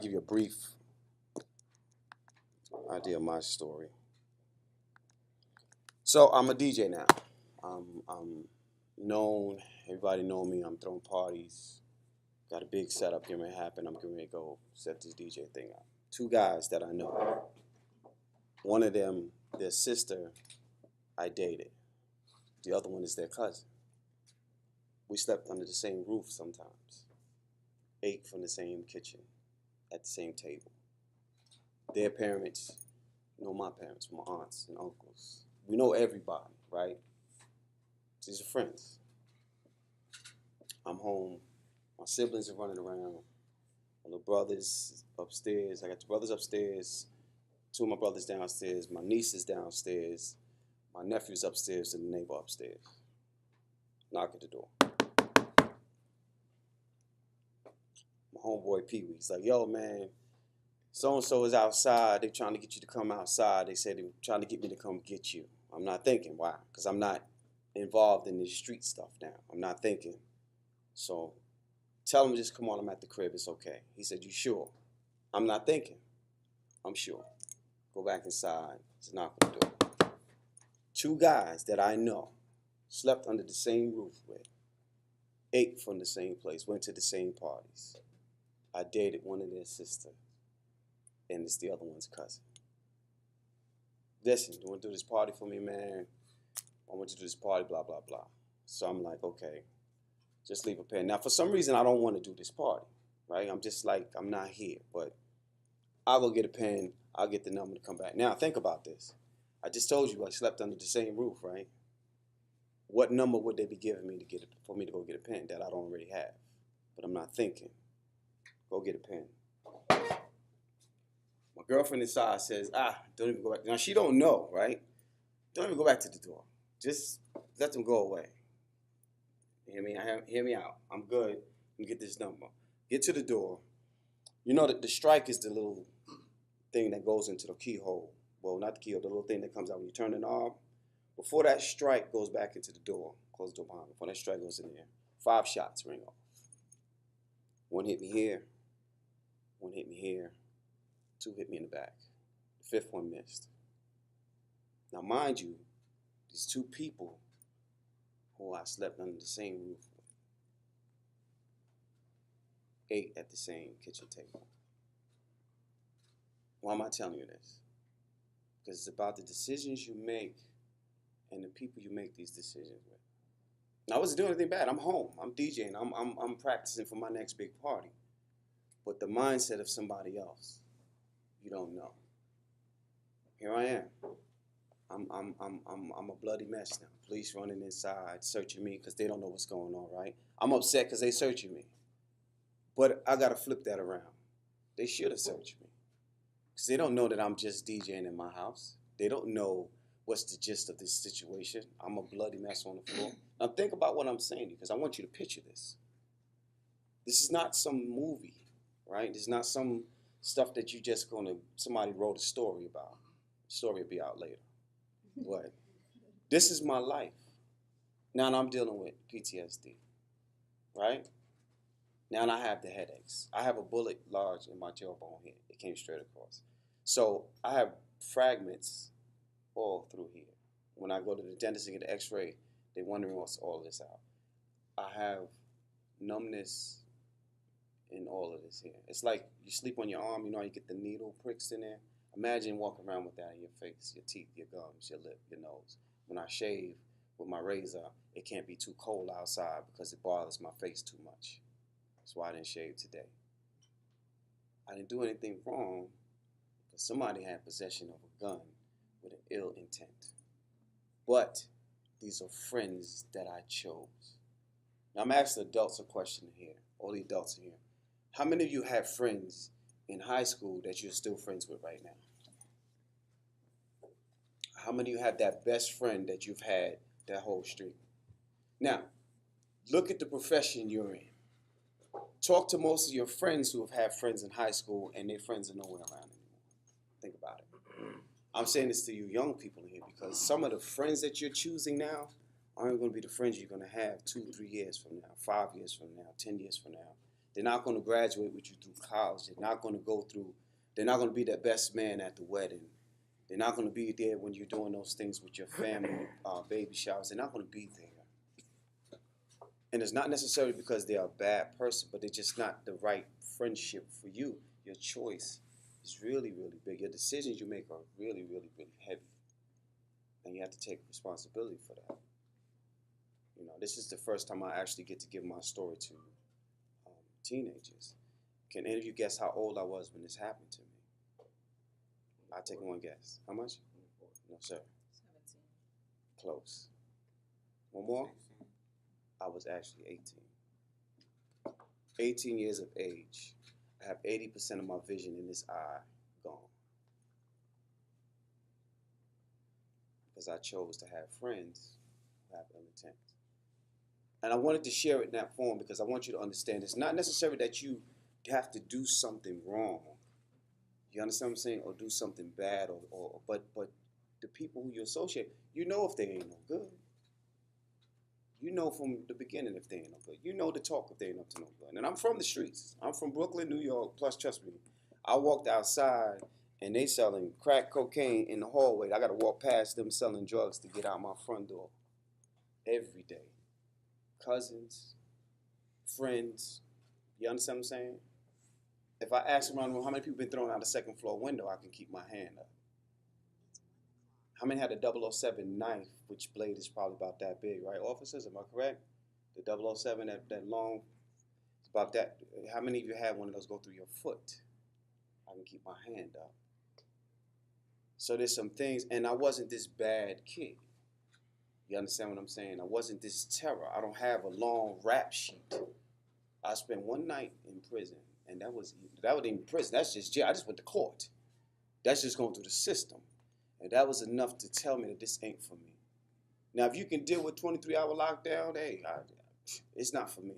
Give you a brief idea of my story. So I'm a DJ now. I'm known. Everybody know me. I'm throwing parties. Got a big setup getting ready to happen. I'm getting ready to go set this DJ thing up. Two guys that I know. One of them, their sister, I dated. The other one is their cousin. We slept under the same roof sometimes. Ate from the same kitchen, at the same table. Their parents know my parents, my aunts and uncles. We know everybody, right? These are friends. I'm home. My siblings are running around. My little brothers upstairs. I got the brothers upstairs. Two of my brothers downstairs. My niece is downstairs. My nephew's upstairs and the neighbor upstairs. Knock at the door. My homeboy Pee Wee. He's like, yo, man, so-and-so is outside. They're trying to get you to come outside. They said they were trying to get me to come get you. I'm not thinking. Why? Because I'm not involved in this street stuff now. I'm not thinking. So tell him just come on. I'm at the crib. It's okay. He said, you sure? I'm not thinking. I'm sure. Go back inside. Just knock on the door. Two guys that I know slept under the same roof with, ate from the same place, went to the same parties. I dated one of their sisters, and it's the other one's cousin. Listen, you want to do this party for me, man? I want you to do this party, blah, blah, blah. So I'm like, okay, just leave a pen. Now, for some reason, I don't want to do this party, right? I'm just like, I'm not here, but I'll go get a pen. I'll get the number to come back. Now, think about this. I just told you I slept under the same roof, right? What number would they be giving me to get it, for me to go get a pen that I don't already have? But I'm not thinking. Go get a pen. My girlfriend inside says, don't even go back. Now, she don't know, right? Don't even go back to the door. Just let them go away. Hear me? Hear me out. I'm good. Let me get this number. Get to the door. You know that the strike is the little thing that goes into the keyhole. Well, not the keyhole, the little thing that comes out when you turn the knob. Before that strike goes back into the door, close the door behind me. Before that strike goes in there, 5 shots ring off. One hit me here. One hit me here. 2 hit me in the back. The 5th one missed. Now, mind you, these 2 people who I slept under the same roof with ate at the same kitchen table. Why am I telling you this? Because it's about the decisions you make and the people you make these decisions with. Now, I wasn't doing anything bad. I'm home. I'm DJing. I'm practicing for my next big party. But the mindset of somebody else, you don't know. Here I am. I'm a bloody mess now. Police running inside, searching me because they don't know what's going on, right? I'm upset because they searching me. But I got to flip that around. They should have searched me because they don't know that I'm just DJing in my house. They don't know what's the gist of this situation. I'm a bloody mess on the floor. Now think about what I'm saying because I want you to picture this. This is not some movie, right? This is not some stuff that you just somebody wrote a story about. The story will be out later. But this is my life. Now I'm dealing with PTSD, right? Now I have the headaches. I have a bullet lodged in my tailbone here. It came straight across. So I have fragments all through here. When I go to the dentist and get an x-ray, they're wondering what's all this out. I have numbness in all of this here. It's like you sleep on your arm, you know how you get the needle pricks in there? Imagine walking around with that in your face, your teeth, your gums, your lip, your nose. When I shave with my razor, it can't be too cold outside because it bothers my face too much. That's why I didn't shave today. I didn't do anything wrong, but somebody had possession of a gun with an ill intent. But these are friends that I chose. Now I'm asking adults a question here, all the adults in here. How many of you have friends in high school that you're still friends with right now? How many of you have that best friend that you've had that whole street? Now, look at the profession you're in. Talk to most of your friends who have had friends in high school and their friends are nowhere around anymore. Think about it. I'm saying this to you young people here because some of the friends that you're choosing now aren't going to be the friends you're going to have 2, 3 years from now, 5 years from now, 10 years from now. They're not going to graduate with you through college. They're not going to go through. They're not going to be the best man at the wedding. They're not going to be there when you're doing those things with your family, baby showers. They're not going to be there. And it's not necessarily because they're a bad person, but they're just not the right friendship for you. Your choice is really, really big. Your decisions you make are really, really, really heavy. And you have to take responsibility for that. You know, this is the first time I actually get to give my story to teenagers. Can any of you guess how old I was when this happened to me? I'll take one guess. How much? No, sir. 17. Close. One more? I was actually 18. 18 years of age. I have 80% of my vision in this eye gone. Because I chose to have friends who have ill intent. And I wanted to share it in that form because I want you to understand it's not necessarily that you have to do something wrong. You understand what I'm saying? Or do something bad, but the people who you associate, you know if they ain't no good. You know from the beginning if they ain't no good. You know the talk if they ain't up to no good. And I'm from the streets. I'm from Brooklyn, New York. Plus, trust me, I walked outside and they selling crack cocaine in the hallway. I got to walk past them selling drugs to get out my front door every day. Cousins, friends. You understand what I'm saying? If I ask around the room how many people been thrown out the second floor window, I can keep my hand up. How many had a 007 knife, which blade is probably about that big, right, officers? Am I correct? The 007, that long, it's about that. How many of you had one of those go through your foot? I can keep my hand up. So there's some things, and I wasn't this bad kid. You understand what I'm saying? I wasn't this terror. I don't have a long rap sheet. I spent one night in prison, and that wasn't even prison. That's just jail. I just went to court. That's just going through the system. And that was enough to tell me that this ain't for me. Now, if you can deal with 23-hour lockdown, hey, it's not for me.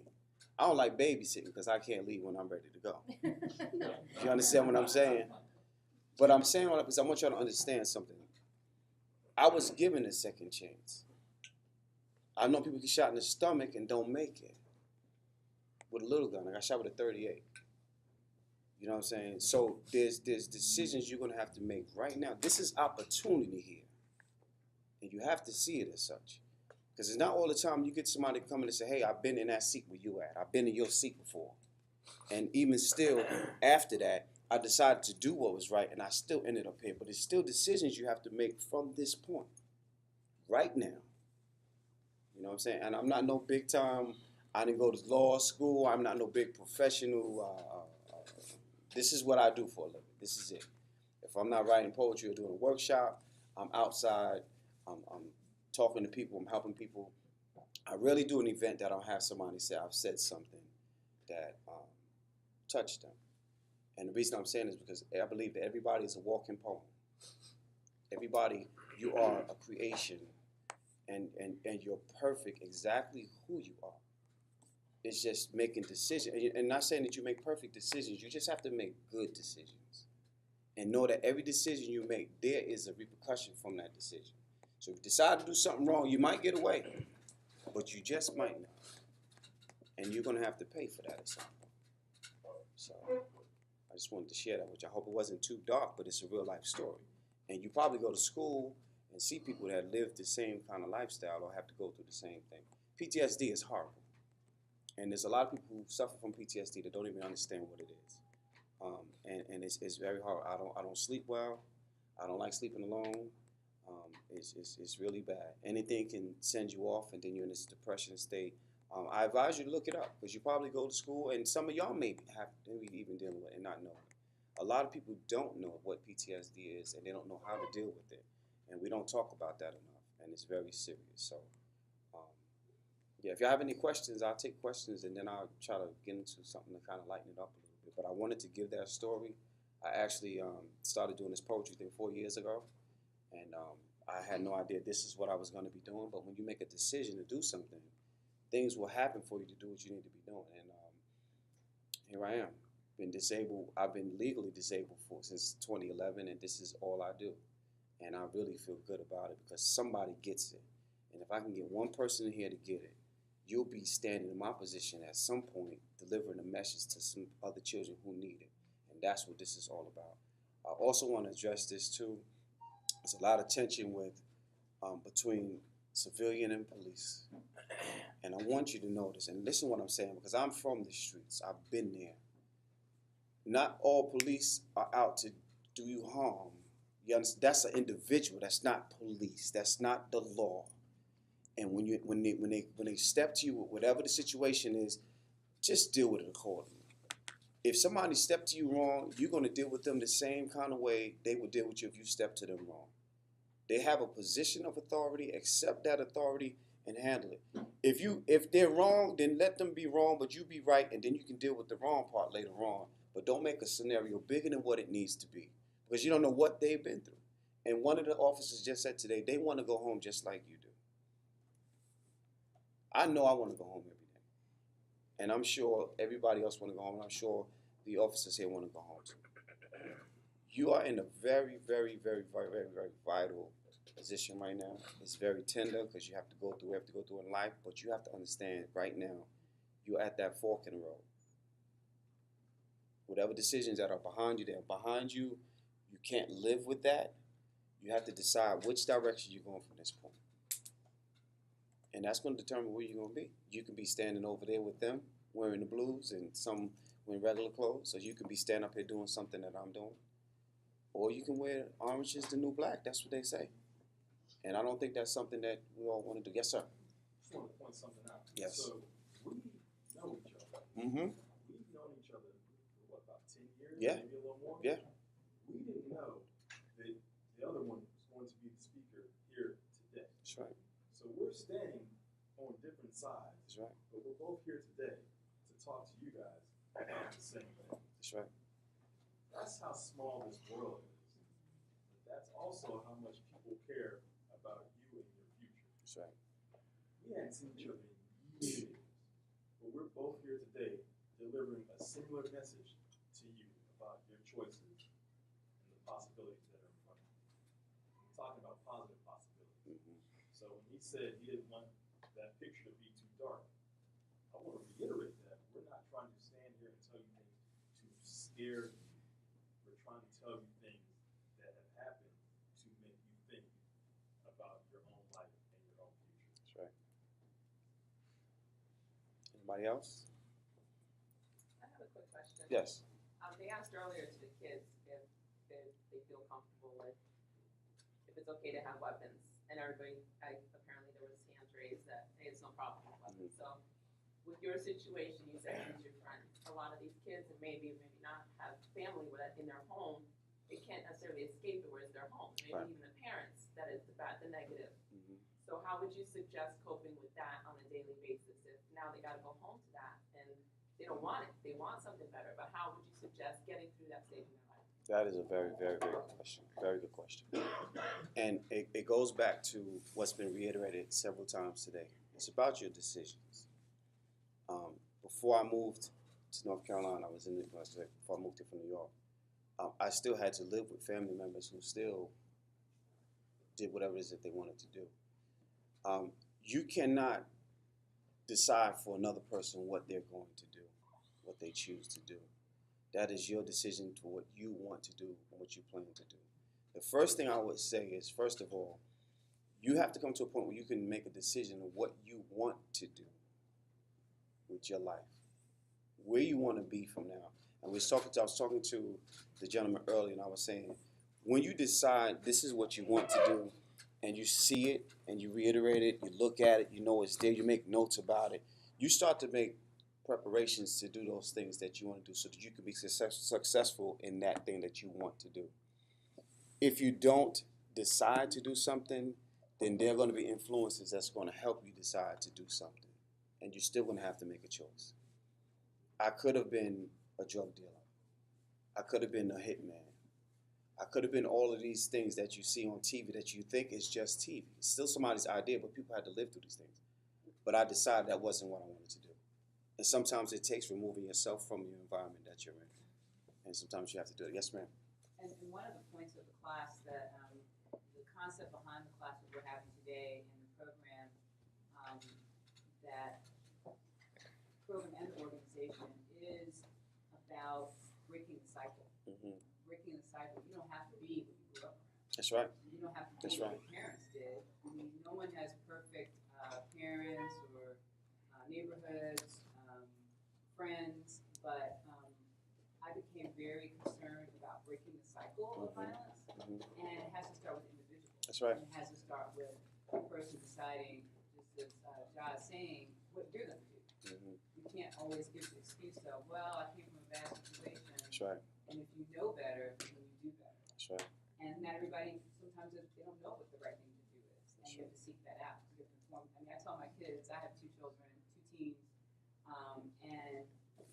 I don't like babysitting because I can't leave when I'm ready to go. You understand what I'm saying? But I'm saying all that because I want y'all to understand something. I was given a second chance. I know people get shot in the stomach and don't make it with a little gun. I got shot with a 38. You know what I'm saying? So there's decisions you're going to have to make right now. This is opportunity here. And you have to see it as such. Because it's not all the time you get somebody coming and say, hey, I've been in that seat where you at. I've been in your seat before. And even still, after that, I decided to do what was right, and I still ended up here. But it's still decisions you have to make from this point, right now. You know what I'm saying? And I'm not no big time. I didn't go to law school. I'm not no big professional. This is what I do for a living. This is it. If I'm not writing poetry or doing a workshop, I'm outside. I'm talking to people. I'm helping people. I rarely do an event that I don't have somebody say I've said something that touched them. And the reason I'm saying is because I believe that everybody is a walking poem. Everybody, you are a creation, and you're perfect exactly who you are. It's just making decisions. And not saying that you make perfect decisions. You just have to make good decisions. And know that every decision you make, there is a repercussion from that decision. So if you decide to do something wrong, you might get away. But you just might not. And you're going to have to pay for that at some point. So I just wanted to share that with you. I hope it wasn't too dark, but it's a real life story. And you probably go to school and see people that live the same kind of lifestyle or have to go through the same thing. PTSD is horrible. And there's a lot of people who suffer from PTSD that don't even understand what it is. And it's very hard. I don't sleep well. I don't like sleeping alone. It's really bad. Anything can send you off, and then you're in this depression state. I advise you to look it up because you probably go to school, and some of y'all maybe even dealing with it and not know it. A lot of people don't know what PTSD is, and they don't know how to deal with it. And we don't talk about that enough, and it's very serious. So, yeah, if y'all have any questions, I'll take questions, and then I'll try to get into something to kind of lighten it up a little bit. But I wanted to give that story. I actually started doing this poetry thing 4 years ago, and I had no idea this is what I was going to be doing. But when you make a decision to do something, things will happen for you to do what you need to be doing. And here I am, been disabled. I've been legally disabled since 2011, and this is all I do. And I really feel good about it because somebody gets it. And if I can get one person in here to get it, you'll be standing in my position at some point, delivering a message to some other children who need it. And that's what this is all about. I also want to address this too. There's a lot of tension with between civilian and police. And I want you to know this, and listen to what I'm saying, because I'm from the streets. I've been there. Not all police are out to do you harm. You understand? That's an individual. That's not police. That's not the law. And when they step to you with whatever the situation is, just deal with it accordingly. If somebody stepped to you wrong, you're going to deal with them the same kind of way they would deal with you if you stepped to them wrong. They have a position of authority. Accept that authority and handle it. If they're wrong, then let them be wrong, but you be right, and then you can deal with the wrong part later on. But don't make a scenario bigger than what it needs to be, because you don't know what they've been through. And one of the officers just said today, they want to go home just like you do. I know I want to go home every day. And I'm sure everybody else want to go home. And I'm sure the officers here want to go home too. You are in a very, very, very, very, very, very vital position right now. It's very tender because you have to go through in life, but you have to understand right now, you're at that fork in the road. Whatever decisions that are behind you, they're behind you. You can't live with that. You have to decide which direction you're going from this point. And that's going to determine where you're going to be. You can be standing over there with them, wearing the blues, and some wearing regular clothes. So you can be standing up here doing something that I'm doing. Or you can wear orange is the new black. That's what they say. And I don't think that's something that we all want to do. Yes, sir. I just want to point something out. Yes. So we know each other. Mm-hmm. We've known each other for what, about 10 years? Yeah. Maybe a little more? Yeah. We didn't know that the other one was going to be the speaker here today. That's right. So we're standing on different sides. That's right. But we're both here today to talk to you guys about the same thing. That's right. That's how small this world is. But that's also how much people care about you and your future. That's right. We hadn't seen each other in years, but we're both here today delivering a similar message to you about your choices and the possibilities that are in front of you. We're talking about positive possibilities. Mm-hmm. So when he said he didn't want that picture to be too dark, I want to reiterate that. We're not trying to stand here and tell you things to scare you. We're trying to tell you things that have happened to make you think about your own life and your own future. That's right. Anybody else? I have a quick question. Yes. They asked earlier to the kids if they feel comfortable with, if it's okay to have weapons. And everybody, apparently there was hands raised that, hey, it's no problem with weapons. So with your situation, you said use your friends. A lot of these kids, and maybe not have family with it in their home, they can't necessarily escape it, whereas their home. Maybe Right. even the parents, that is the negative. Mm-hmm. So how would you suggest coping with that on a daily basis if now they got to go home to that and they don't want it, they want something better, but how would you suggest getting through that stage in their life? That is a very, very, very good question. Very good question. And it goes back to what's been reiterated several times today. It's about your decisions. Before I moved to North Carolina, before I moved here from New York, I still had to live with family members who still did whatever it is that they wanted to do. You cannot decide for another person what they're going to do, what they choose to do. That is your decision to what you want to do and what you plan to do. The first thing I would say is, first of all, you have to come to a point where you can make a decision of what you want to do with your life, where you want to be from now. And I was talking to the gentleman earlier, and I was saying, when you decide this is what you want to do, and you see it, and you reiterate it, you look at it, you know it's there, you make notes about it, you start to make preparations to do those things that you want to do so that you can be successful in that thing that you want to do. If you don't decide to do something, then there are going to be influences that's going to help you decide to do something. And you're still going to have to make a choice. I could have been a drug dealer. I could have been a hitman. I could have been all of these things that you see on TV that you think is just TV. It's still somebody's idea, but people had to live through these things. But I decided that wasn't what I wanted to do. And sometimes it takes removing yourself from your environment that you're in. And sometimes you have to do it. Yes, ma'am. And one of the points of the class that the concept behind the class that we're having today in the program that program and the organization is about breaking the cycle. Mm-hmm. Breaking the cycle. You don't have to be what you grew up around. That's right. You don't have to That's be what right. your parents did. I mean, no one has perfect parents or neighborhoods, friends, but I became very concerned about breaking the cycle of violence, and it has to start with individuals. That's right. And it has to start with the person deciding, just as Jai is saying, what you're going to do. You can't always give the excuse of, well, I came from a bad situation. That's right. And if you know better, then you do better. That's right. And not everybody, sometimes they don't know what the right thing to do is. And you have to seek that out. You have to inform. I mean, I tell my kids, I have 2 children, 2 teens, and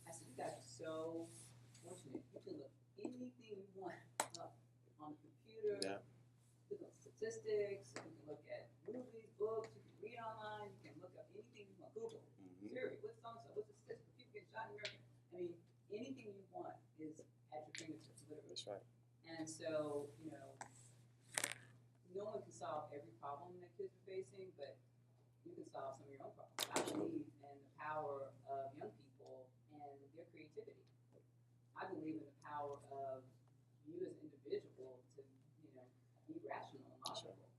I said, you guys are so fortunate. You can look anything you want up on the computer. Yeah. You can look at statistics, you can look at movies, books, you can read online, you can look up anything you want. Google, Siri, what's so-and-so, what's the statistic? People get shot in America. I mean, anything you want is at your fingertips, literally. That's right. And so, no one can solve every problem that kids are facing, but you can solve some of your own problems. I believe in the power of young people and their creativity. I believe in the power of you as an individual to, be rational and logical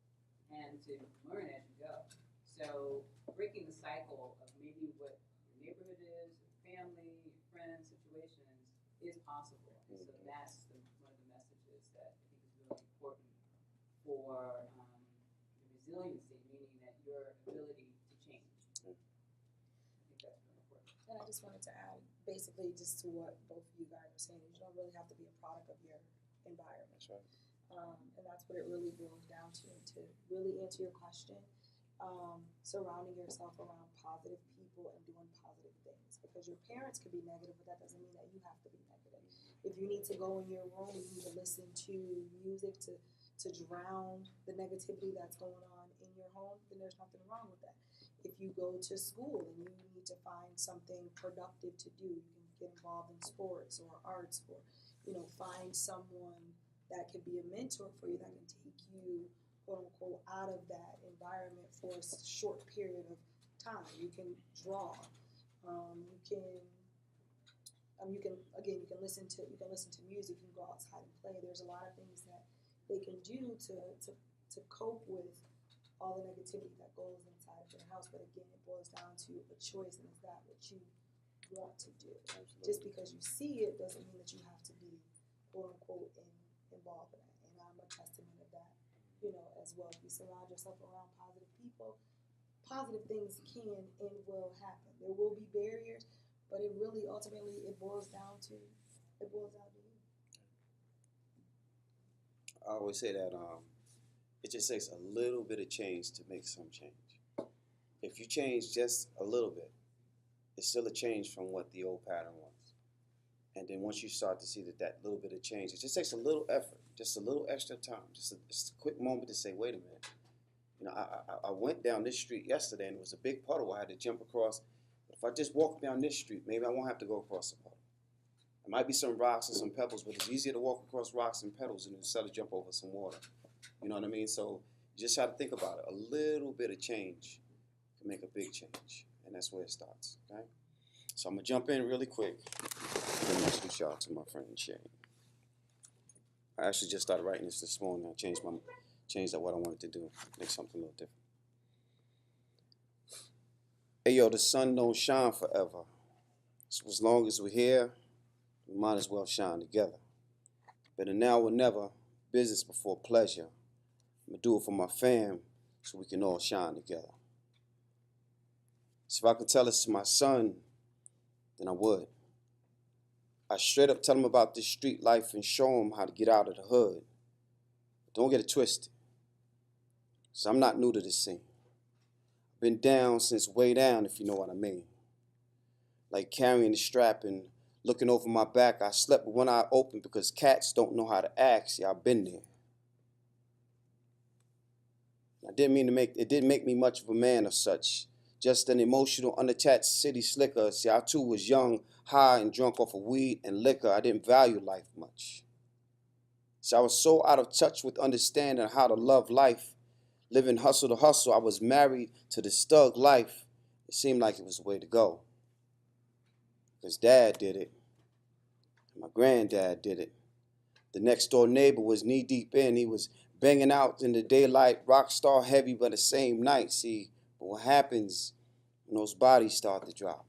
and to learn as you go. So breaking the cycle of maybe what your neighborhood is, your family, your friends, situations is possible. And so that's one of the messages that I think is really important for the resiliency, meaning that your ability to change. I think that's really important. And I just wanted to add, basically, just to what both of you guys are saying, you don't really have to be a product of your environment. That's right. And that's what it really boils down to really answer your question. Surrounding yourself around positive people and doing positive things. Because your parents could be negative, but that doesn't mean that you have to be negative. If you need to go in your room and you need to listen to music to drown the negativity that's going on in your home, then there's nothing wrong with that. If you go to school and you need to find something productive to do, you can get involved in sports or arts, or find someone that could be a mentor for you that can take you, quote unquote, out of that environment for a short period of time. You can draw. You can listen to music. You can go outside and play. There's a lot of things that they can do to cope with all the negativity that goes inside of their house. But again, it boils down to a choice, and is that what you want to do? Absolutely. Just because you see it doesn't mean that you have to be, quote unquote, involved in it. And I'm a testament of that, as well. If you surround yourself around positive people, positive things can and will happen. There will be barriers, but it really ultimately it boils down to you. I always say that it just takes a little bit of change to make some change. If you change just a little bit, it's still a change from what the old pattern was. And then once you start to see that little bit of change, it just takes a little effort, just a little extra time, just a quick moment to say, wait a minute. I went down this street yesterday and it was a big puddle I had to jump across. If I just walk down this street, maybe I won't have to go across the puddle. There might be some rocks and some pebbles, but it's easier to walk across rocks and pebbles than instead of jump over some water. You know what I mean? So you just have to think about it. A little bit of change can make a big change, and that's where it starts. Okay? So I'm gonna jump in really quick. Give my two shout out to my friend Shane. I actually just started writing this morning. I changed what I wanted to do, make something a little different. Hey yo, the sun don't shine forever. So as long as we're here, we might as well shine together. Better now or never, business before pleasure. I'm gonna do it for my fam so we can all shine together. So if I could tell this to my son, then I would. I straight up tell him about this street life and show him how to get out of the hood. Don't get it twisted, 'cause I'm not new to this scene. I've been down since way down, if you know what I mean. Like carrying the strap and looking over my back, I slept with one eye open because cats don't know how to act. See, I've been there. It didn't make me much of a man of such. Just an emotional, unattached city slicker. See, I too was young, high, and drunk off of weed and liquor. I didn't value life much. So I was so out of touch with understanding how to love life, living hustle to hustle. I was married to this thug life. It seemed like it was the way to go. because Dad did it. My granddad did it. The next door neighbor was knee deep in. He was banging out in the daylight, rock star heavy, but the same night. See, but what happens when those bodies start to drop?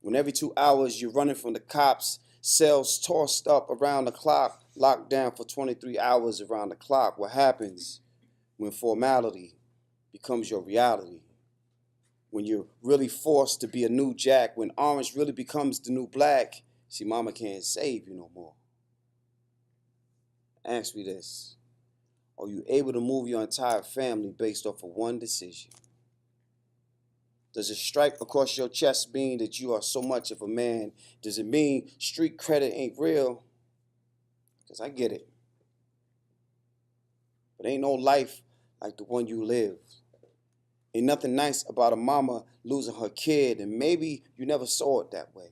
When every 2 hours you're running from the cops, cells tossed up around the clock, locked down for 23 hours around the clock. What happens when formality becomes your reality? When you're really forced to be a new Jack, when orange really becomes the new black. See, mama can't save you no more. Ask me this. Are you able to move your entire family based off of one decision? Does it strike across your chest mean that you are so much of a man? Does it mean street credit ain't real? Because I get it. But ain't no life like the one you live. Ain't nothing nice about a mama losing her kid, and maybe you never saw it that way.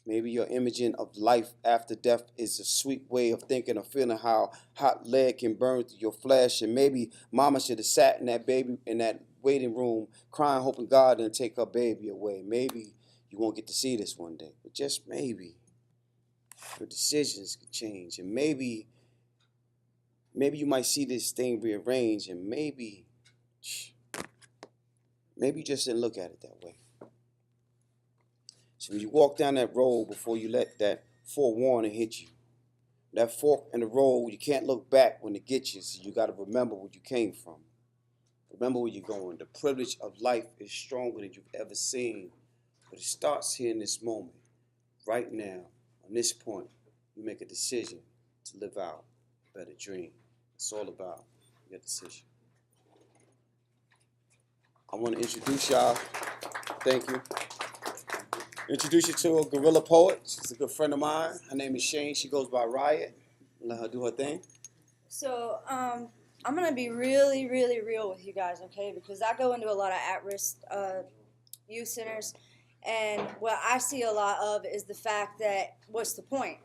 Maybe your imaging of life after death is a sweet way of thinking or feeling how hot lead can burn through your flesh. And maybe mama should have sat in that waiting room crying, hoping God didn't take her baby away. Maybe you won't get to see this one day. But just maybe your decisions could change. And maybe you might see this thing rearranged. And maybe you just didn't look at it that way. So when you walk down that road, before you let that forewarning hit you, that fork in the road, you can't look back when it gets you. So you got to remember where you came from. Remember where you're going. The privilege of life is stronger than you've ever seen. But it starts here in this moment. Right now, on this point, you make a decision to live out a better dream. It's all about your decision. I want to introduce y'all. Thank you. Introduce you to a guerrilla poet. She's a good friend of mine. Her name is Shane. She goes by Riot. Let her do her thing. So, I'm going to be really, really real with you guys, okay? Because I go into a lot of at-risk youth centers, and what I see a lot of is the fact that, what's the point?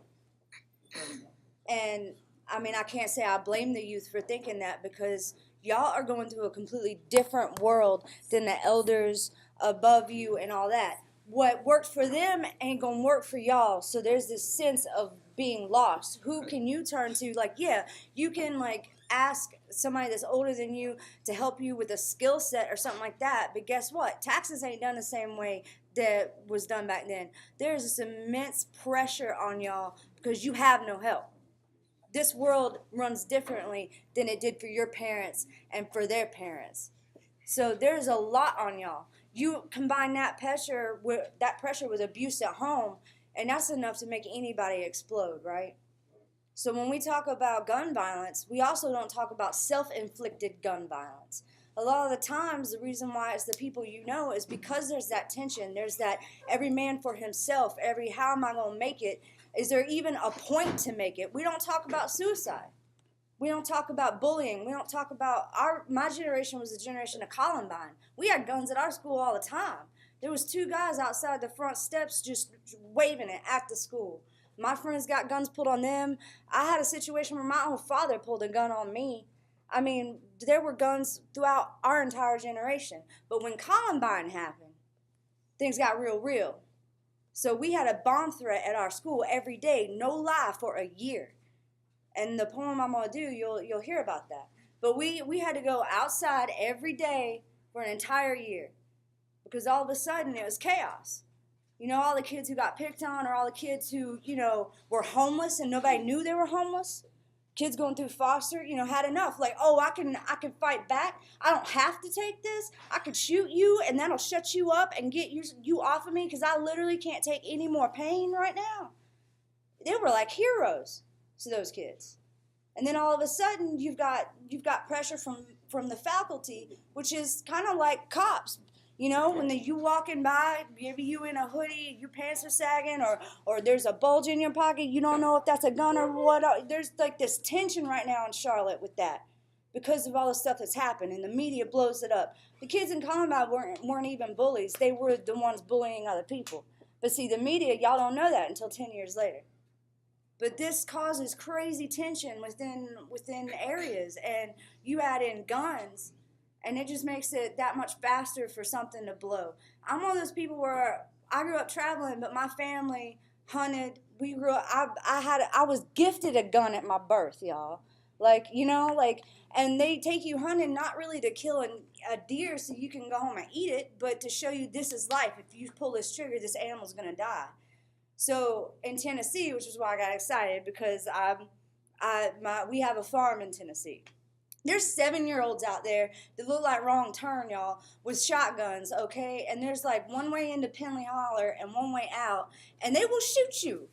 And, I mean, I can't say I blame the youth for thinking that, because y'all are going through a completely different world than the elders above you and all that. What worked for them ain't gonna work for y'all. So there's this sense of being lost. Who can you turn to? Like, yeah, you can like ask somebody that's older than you to help you with a skill set or something like that. But guess what? Taxes ain't done the same way that was done back then. There's this immense pressure on y'all because you have no help. This world runs differently than it did for your parents and for their parents. So there's a lot on y'all. You combine that pressure with abuse at home, and that's enough to make anybody explode, right? So when we talk about gun violence, we also don't talk about self-inflicted gun violence. A lot of the times, the reason why it's the people you know is because there's that tension. There's that every man for himself, how am I going to make it? Is there even a point to make it? We don't talk about suicide. We don't talk about bullying. We don't talk about my generation was a generation of Columbine. We had guns at our school all the time. There was 2 guys outside the front steps just waving it at the school. My friends got guns pulled on them. I had a situation where my own father pulled a gun on me. I mean, there were guns throughout our entire generation. But when Columbine happened, things got real. So we had a bomb threat at our school every day, no lie, for a year. And the poem I'm going to do, you'll hear about that. But we had to go outside every day for an entire year because all of a sudden it was chaos. You know, all the kids who got picked on or all the kids who, were homeless and nobody knew they were homeless. Kids going through foster, had enough. Like, oh, I can fight back. I don't have to take this. I could shoot you and that'll shut you up and get you off of me because I literally can't take any more pain right now. They were like heroes to those kids. And then all of a sudden you've got pressure from the faculty, which is kind of like cops. When you walking by, maybe you in a hoodie, your pants are sagging, or there's a bulge in your pocket, you don't know if that's a gun or what. There's like this tension right now in Charlotte with that because of all the stuff that's happened, and the media blows it up. The kids in Columbine weren't even bullies. They were the ones bullying other people. But see, the media, y'all don't know that until 10 years later. But this causes crazy tension within areas, and you add in guns, And it just makes it that much faster for something to blow. I'm one of those people where I grew up traveling, but my family hunted. We grew up, I was gifted a gun at my birth, y'all. Like, and they take you hunting not really to kill a deer so you can go home and eat it, but to show you this is life. If you pull this trigger, this animal's going to die. So in Tennessee, which is why I got excited, because we have a farm in Tennessee. There's 7-year-olds out there that look like Wrong Turn, y'all, with shotguns, okay? And there's like one way into Penley Holler and one way out, and they will shoot you.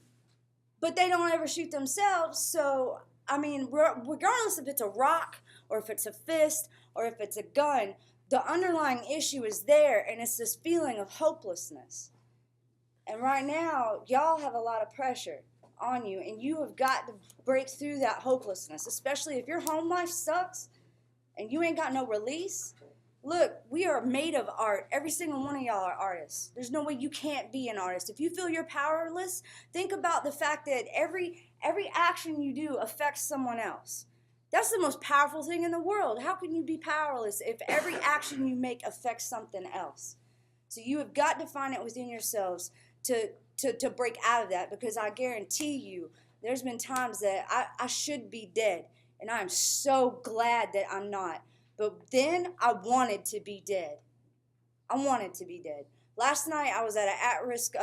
But they don't ever shoot themselves, so, I mean, regardless if it's a rock or if it's a fist or if it's a gun, the underlying issue is there, and it's this feeling of hopelessness. And right now, y'all have a lot of pressure on you, and you have got to break through that hopelessness, especially if your home life sucks and you ain't got no release. Look, we are made of art. Every single one of y'all are artists. There's no way you can't be an artist. If you feel you're powerless, think about the fact that every action you do affects someone else. That's the most powerful thing in the world. How can you be powerless if every action you make affects something else? So you have got to find it within yourselves to break out of that, because I guarantee you there's been times that I should be dead, and I'm so glad that I'm not. But then I wanted to be dead. I wanted to be dead. Last night I was at an at-risk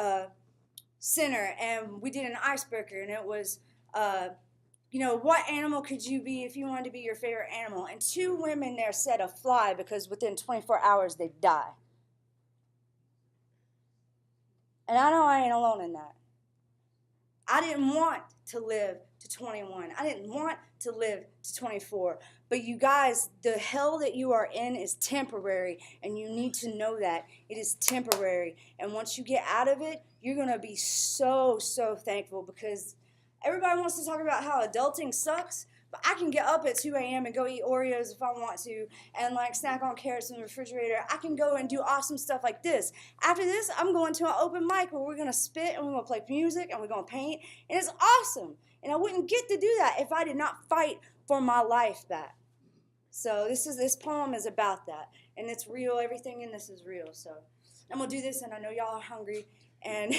center, and we did an icebreaker, and it was, what animal could you be if you wanted to be your favorite animal? And 2 women there said a fly, because within 24 hours they'd die. And I know I ain't alone in that. I didn't want to live to 21. I didn't want to live to 24. But you guys, the hell that you are in is temporary, and you need to know that. It is temporary. And once you get out of it, you're going to be so, so thankful, because everybody wants to talk about how adulting sucks. But I can get up at 2 a.m. and go eat Oreos if I want to, and like snack on carrots in the refrigerator. I can go and do awesome stuff like this. After this, I'm going to an open mic where we're going to spit, and we're going to play music, and we're going to paint, and it's awesome. And I wouldn't get to do that if I did not fight for my life back. So this poem is about that, and it's real. Everything in this is real. So I'm going to do this, and I know y'all are hungry. And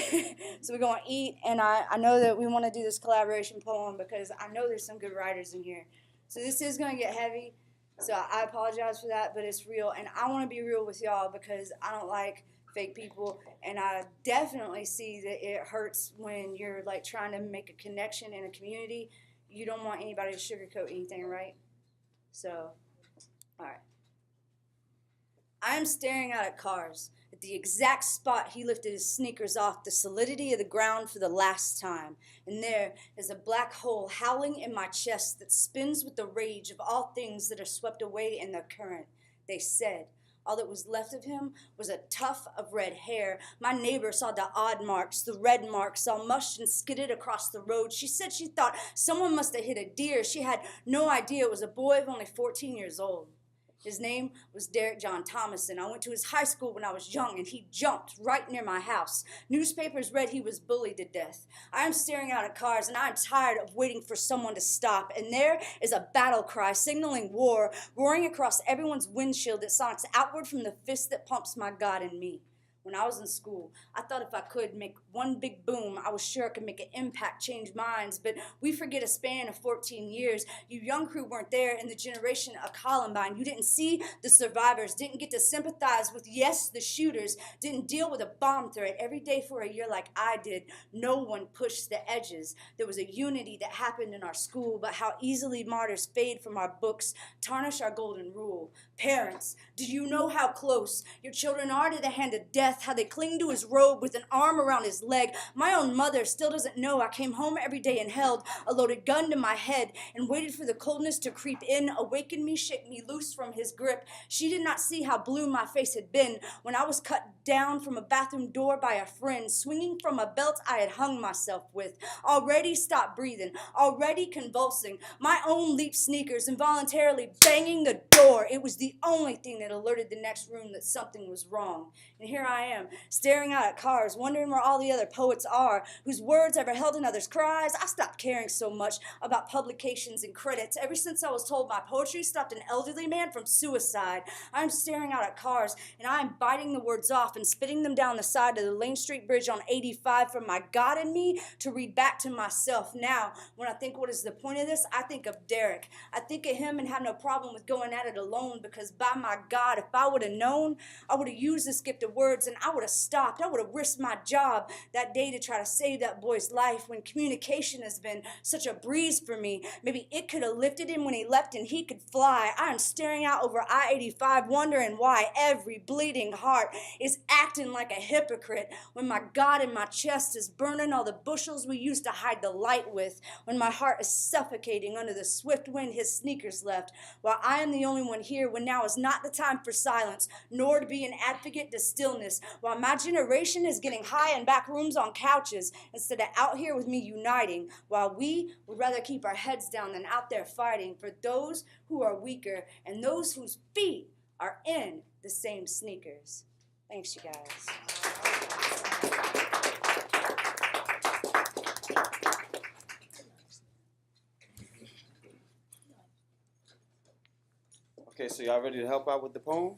so we're going to eat, and I know that we want to do this collaboration poem because I know there's some good writers in here. So this is going to get heavy, so I apologize for that, but it's real. And I want to be real with y'all because I don't like fake people, and I definitely see that it hurts when you're like trying to make a connection in a community. You don't want anybody to sugarcoat anything, right? So, all right. I am staring out at cars. At the exact spot he lifted his sneakers off the solidity of the ground for the last time. And there is a black hole howling in my chest that spins with the rage of all things that are swept away in the current. They said all that was left of him was a tuft of red hair. My neighbor saw the odd marks, the red marks, all mushed and skidded across the road. She said she thought someone must have hit a deer. She had no idea it was a boy of only 14 years old. His name was Derek John Thomason. I went to his high school when I was young, and he jumped right near my house. Newspapers read he was bullied to death. I am staring out at cars, and I'm tired of waiting for someone to stop. And there is a battle cry signaling war, roaring across everyone's windshield that sonics outward from the fist that pumps my God in me. When I was in school, I thought if I could make one big boom, I was sure I could make an impact, change minds. But we forget a span of 14 years. You young crew weren't there in the generation of Columbine. You didn't see the survivors, didn't get to sympathize with, yes, the shooters, didn't deal with a bomb threat every day for a year like I did. No one pushed the edges. There was a unity that happened in our school, but how easily martyrs fade from our books, tarnish our golden rule. Parents, do you know how close your children are to the hand of death? How they cling to his robe with an arm around his leg. My own mother still doesn't know I came home every day and held a loaded gun to my head and waited for the coldness to creep in, awaken me, shake me loose from his grip. She did not see how blue my face had been when I was cut down from a bathroom door by a friend, swinging from a belt I had hung myself with. Already stopped breathing, already convulsing, my own leap sneakers, involuntarily banging the door. It was the only thing that alerted the next room that something was wrong. And here I am, staring out at cars, wondering where all the other poets are, whose words ever held another's cries. I stopped caring so much about publications and credits ever since I was told my poetry stopped an elderly man from suicide. I'm staring out at cars, and I'm biting the words off and spitting them down the side of the Lane Street Bridge on 85 from my God in me to read back to myself. Now, when I think what is the point of this, I think of Derek. I think of him and have no problem with going at it alone, because by my God, if I would have known, I would have used this gift of words and I would have stopped. I would have risked my job that day to try to save that boy's life when communication has been such a breeze for me. Maybe it could have lifted him when he leapt and he could fly. I am staring out over I-85 wondering why every bleeding heart is acting like a hypocrite when my God in my chest is burning all the bushels we used to hide the light with, when my heart is suffocating under the swift wind his sneakers left, while I am the only one here when now is not the time for silence, nor to be an advocate to stillness, while my generation is getting high in back rooms on couches instead of out here with me uniting, while we would rather keep our heads down than out there fighting for those who are weaker and those whose feet are in the same sneakers. Thanks, you guys. Okay, so y'all ready to help out with the poem?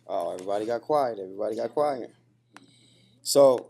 Oh, everybody got quiet. Everybody got quiet. So